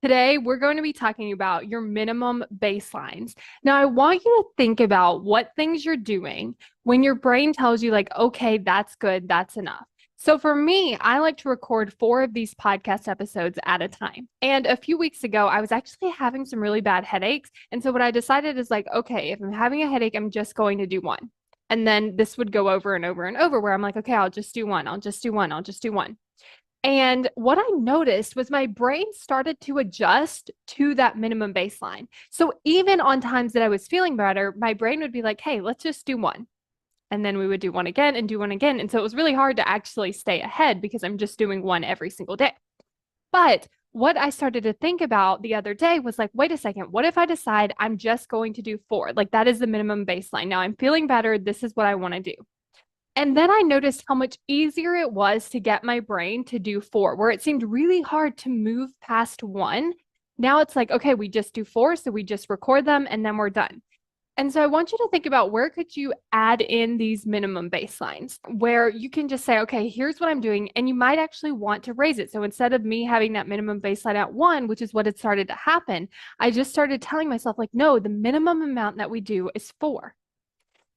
Today, we're going to be talking about your minimum baselines. Now, I want you to think about what things you're doing when your brain tells you, like, okay, that's good, that's enough. So, for me, I like to record 4 of these podcast episodes at a time. And a few weeks ago, I was actually having some really bad headaches. And so, what I decided is, like, okay, if I'm having a headache, I'm just going to do one. And then this would go over and over and over, where I'm like, okay, I'll just do one, I'll just do one, I'll just do one. And what I noticed was my brain started to adjust to that minimum baseline. So even on times that I was feeling better, my brain would be like, hey, let's just do one. And then we would do one again and do one again. And so it was really hard to actually stay ahead because I'm just doing one every single day. But what I started to think about the other day was like, wait a second, what if I decide I'm just going to do 4? Like that is the minimum baseline. Now I'm feeling better. This is what I want to do. And then I noticed how much easier it was to get my brain to do 4, where it seemed really hard to move past 1. Now it's like, okay, we just do 4, so we just record them and then we're done. And so I want you to think about where could you add in these minimum baselines where you can just say, okay, here's what I'm doing. And you might actually want to raise it. So instead of me having that minimum baseline at 1, which is what had started to happen, I just started telling myself, like, no, the minimum amount that we do is 4.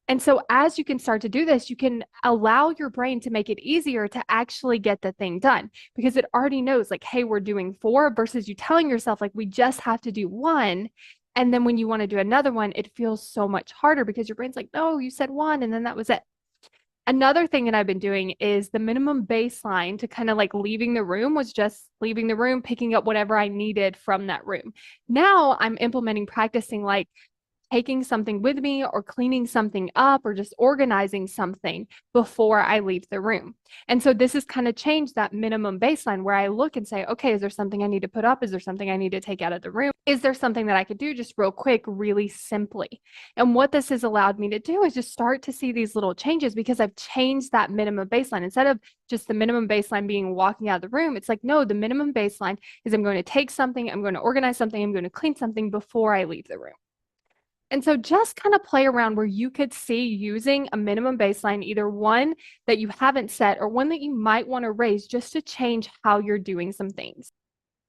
And so, as you can start to do this, you can allow your brain to make it easier to actually get the thing done because it already knows, like, hey, we're doing 4 versus you telling yourself, like, we just have to do 1. And then when you want to do another one, it feels so much harder because your brain's like, no, you said 1, and then that was it. Another thing that I've been doing is the minimum baseline to kind of like leaving the room was just leaving the room, picking up whatever I needed from that room. Now I'm implementing practicing like, taking something with me or cleaning something up or just organizing something before I leave the room. And so this has kind of changed that minimum baseline where I look and say, okay, is there something I need to put up? Is there something I need to take out of the room? Is there something that I could do just real quick, really simply? And what this has allowed me to do is just start to see these little changes because I've changed that minimum baseline. Instead of just the minimum baseline being walking out of the room, it's like, no, the minimum baseline is I'm going to take something, I'm going to organize something, I'm going to clean something before I leave the room. And so just kind of play around where you could see using a minimum baseline, either one that you haven't set or one that you might want to raise just to change how you're doing some things.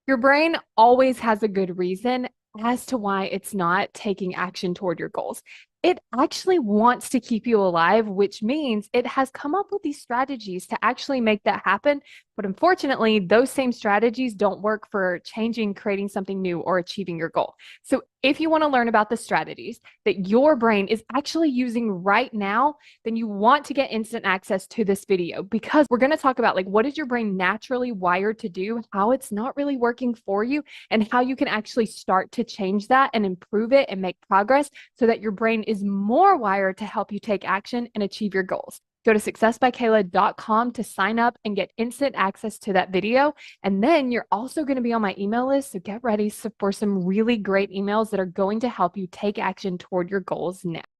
Your brain always has a good reason as to why it's not taking action toward your goals. It actually wants to keep you alive, which means it has come up with these strategies to actually make that happen. But unfortunately, those same strategies don't work for changing, creating something new, or achieving your goal. So if you want to learn about the strategies that your brain is actually using right now, then you want to get instant access to this video because we're going to talk about like what is your brain naturally wired to do, how it's not really working for you, and how you can actually start to change that and improve it and make progress so that your brain is more wired to help you take action and achieve your goals. Go to successbykayla.com to sign up and get instant access to that video. And then you're also going to be on my email list. So get ready for some really great emails that are going to help you take action toward your goals now.